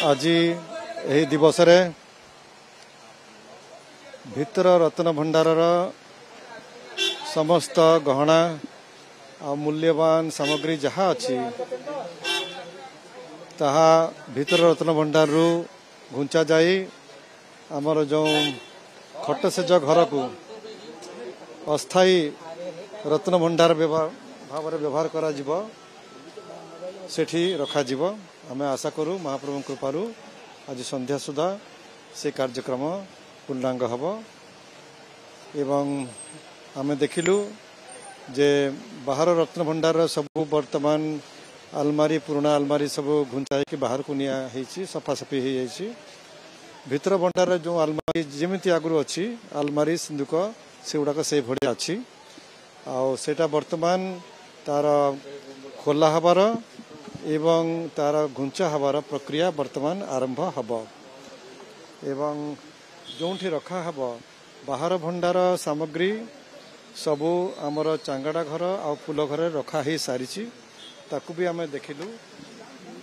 आज यही दिवस रे भितर रत्न भंडार समस्त गहना आ मूल्यवान सामग्री जहाँ अच्छी ताहा भितर रत्न भंडार रु घुंचा जाई आमर जो खट सेज घर को अस्थायी रत्न भंडार भाव व्यवहार करा जिवो सेठी रखा जिवो। आमे आशा करूँ महाप्रभु कृपारू आज संध्या सुधा से कार्यक्रम पूर्णांग हब एवं आमे देखिलु जे बाहर रत्न भंडार सब वर्तमान अलमारी पुराना अलमारी सब घुंचा कि बाहर को निया सफासफी हो जाइए। भितर भंडार जो अलमारी जमीती आगु अच्छी अलमारी सिंधुक से गुड़ाक से भाया अच्छी आटा वर्तमान तार खोला हबार एवं तार घुंचा हबार प्रक्रिया वर्तमान आरंभ हब एवं जोठी रखा हब बाहर भंडार सामग्री सबू आमर चांगड़ा घर आ फूल घर रखा ही सारी ताकू भी आमे देखिलु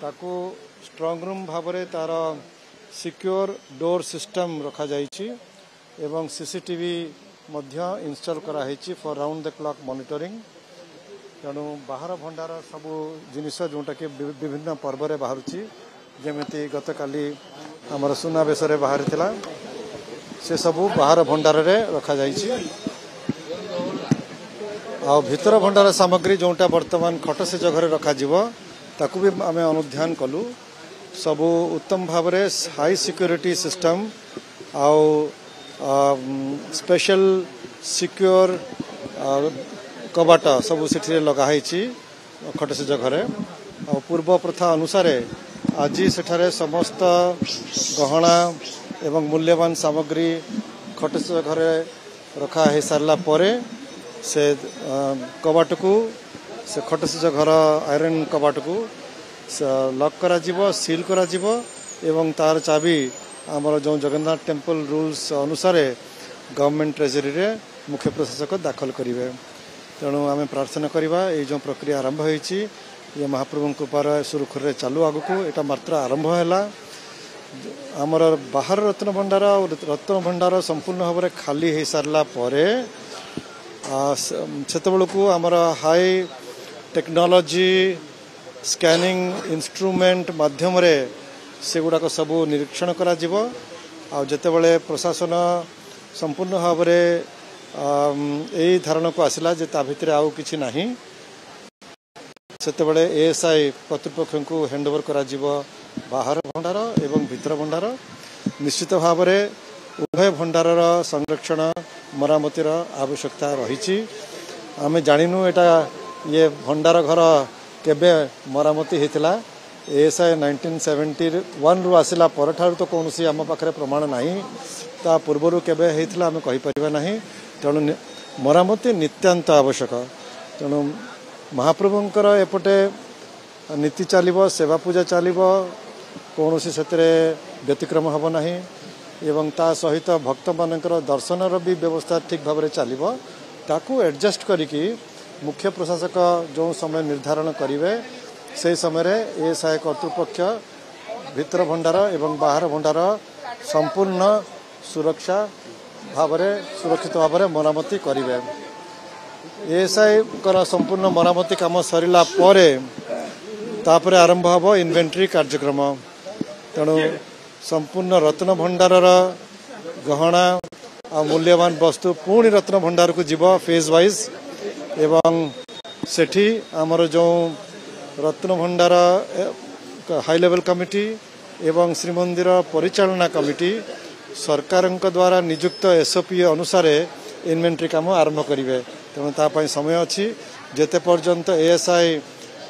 ताकू स्ट्रॉन्ग रूम भावरे तार सिक्योर डोर सिस्टम रखा जाइछि एवं सीसीटीवी मध्य इंस्टॉल करा हिछि for round the clock monitoring. तेणु बाहर भंडार सबू जिनिस जोटा कि विभिन्न पर्व रे बाहरुछि जेमिति गतकाली आमर सुनाबेश रे बाहर थिला से सबू बाहर भंडार रे रखा जाइछि आ भितर भंडार सामग्री जोटा वर्तमान खट से जगह रखा जीव ताकू भी आम अनुध्यान कलु सबू उत्तम भाव रे हाई सिक्योरिटी सिस्टम आउ स्पेशल सिक्योर कबाट सबू से लगाई खट से जगह आ पूर्व प्रथा अनुसार आज सेठारे समस्त गहना एवं मूल्यवान सामग्री खट से जगह रखा है सारला परे से कबाट को से खट से घर आयरन कबाट को लॉक करा जीवो सील करा जीवो एवं तार चाबी आमर जो जगन्नाथ टेम्पल रूल्स अनुसार गवर्नमेंट ट्रेजरी रे मुख्य प्रशासक दाखल करेंगे। तेणु आम प्रार्थना करवा ये जो प्रक्रिया आरंभ होती ये महाप्रभु कृपार सुरुखुर चालू आग को यहाँ मात्र आरंभ है आमर बाहर रत्न भंडार और रत्न भंडार संपूर्ण भाव में खाली हो सारा से आमर हाई टेक्नोलॉजी स्कैनिंग इंस्ट्रूमेंट माध्यम रे से गुड़ाक सबू निरीक्षण करा जीवो आ जेतेबेले प्रशासन संपूर्ण भाव में यही धारणा को आसला जे ता भितर आउ किछि नाही सेतेबेले एएसआई कर्तृपक्ष को हैंडओवर करा जीवो बाहर भंडार एवं भितर भंडार निश्चित भाव में उभय भंडार संरक्षण मरामतिर आवश्यकता रही। आमे जानिनु एटा ये भंडार घर केबे मरामती होता एएसआई 1971 रु आसिला पर ठारू तो कौन सी आम पाखे प्रमाण नहीं ता पूर्वर केबे होता आम कहीपर ना। तेणु मरामती नित्यांत आवश्यक। तेणु महाप्रभुंकर एपटे नीति चलो सेवा पूजा चलो कौन सी व्यतिक्रम हम ना एवं ता सहित भक्त मानकर दर्शनर भी व्यवस्था ठीक भाव में चलो ताकू एडजस्ट करिकी मुख्य प्रशासक जो समय निर्धारण करेंगे से समय एएसआई कर्तृपक्ष भितर भंडार एवं बाहर भंडार संपूर्ण सुरक्षा भाव सुरक्षित भाव में मरामती करेंगे। एएसआई कर संपूर्ण मरामती काम सरला तापर आरंभ हम इन्वेंटरी कार्यक्रम। तेणु संपूर्ण रत्न भंडार गहना आ मूल्यवान वस्तु पुणी रत्न भंडार को जीव फेज वाइज एवं सेठी आमर जो रत्न भंडार हाई लेवल कमिटी एवं श्रीमंदिर परिचालना कमिटी सरकार द्वारा नियुक्त एसओपी अनुसार इन्वेंटरी काम आरंभ करेंगे। तेणु तापाई समय अच्छी जेते पर्यंत एएसआई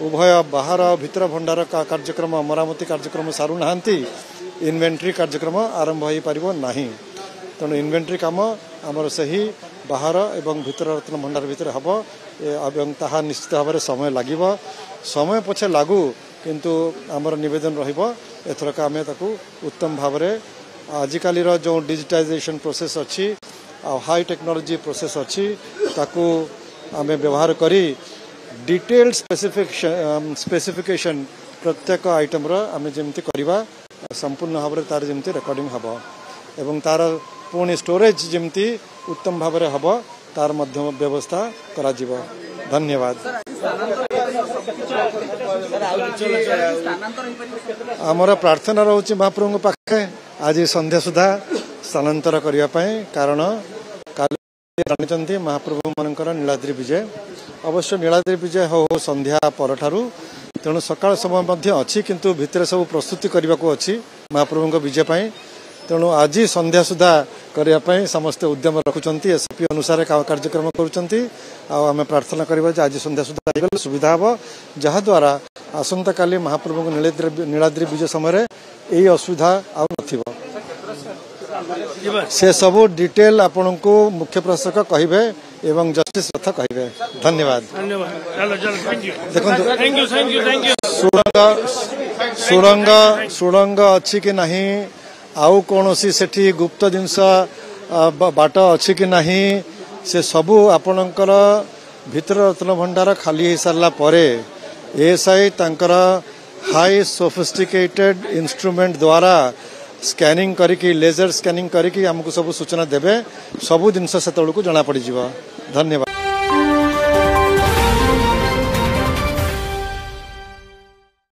उभय बाहर भितर भंडार का कार्यक्रम मरामती कार्यक्रम सारू नाहांती इन्वेंटरी कार्यक्रम आरंभ हो पारिबो नाही। तेणु इन्वेंटरी काम आमर सही बाहर एवं भितर रत्न भंडार भितर हम एवं ताहा निश्चित भाव में समय लगे समय पछे लागू किंतु आमर निवेदन रहिबो एथरक आमे ताकू उत्तम भाव में आजिकाली जो डिजिटाइजेशन प्रोसेस अच्छी हाई टेक्नोलॉजी प्रोसेस अच्छी ताकू आमे व्यवहार करी डिटेल्ड स्पेसिफिकेशन प्रत्येक आइटम आमे जेमती करवा संपूर्ण भाव में तार जमी रेकर्डिंग हम एवं तार पुणी स्टोरेज जमी उत्तम भाव में हम तार मध्यम व्यवस्था करा जीवो। धन्यवाद। आमर प्रार्थना रोचे महाप्रभु पाखे आज संध्या सुधा स्थानांतर करने कारण जानते महाप्रभु मानकर नीलाद्रि विजय अवश्य नीलाद्रि विजय हो संध्या पर तेणु सकाळ समय अच्छी किंतु भितर सब प्रस्तुति करने को अच्छी महाप्रभु विजय पाई तेणु आज संध्या सुधा करने समस्ते उद्यम रखुंट एसपी अनुसार कार्यक्रम करें प्रार्थना करवा आज संध्या सुधा सुविधा हम जहाद्वारा आसंता काली महाप्रभु नीलाद्रि विजय समय यही असुविधा आ से सब डिटेल आपण को मुख्य प्रशासक कहे एवं जस्टिस रथ कहे। धन्यवाद। देखो सुरंग अच्छी कि नहीं आउ कौन सेठी गुप्त जिनस बाट अच्छी कि नहीं से सबू आपणकर भितर रत्न भंडार खाली हो सारा पर एएसआई तांकर हाई सोफिस्टिकेटेड इंस्ट्रूमेंट द्वारा स्कैनिंग करिकी लेजर स्कैनिंग करिकी हमको सब सूचना देबे सबू जिनस से जना पड़। धन्यवाद।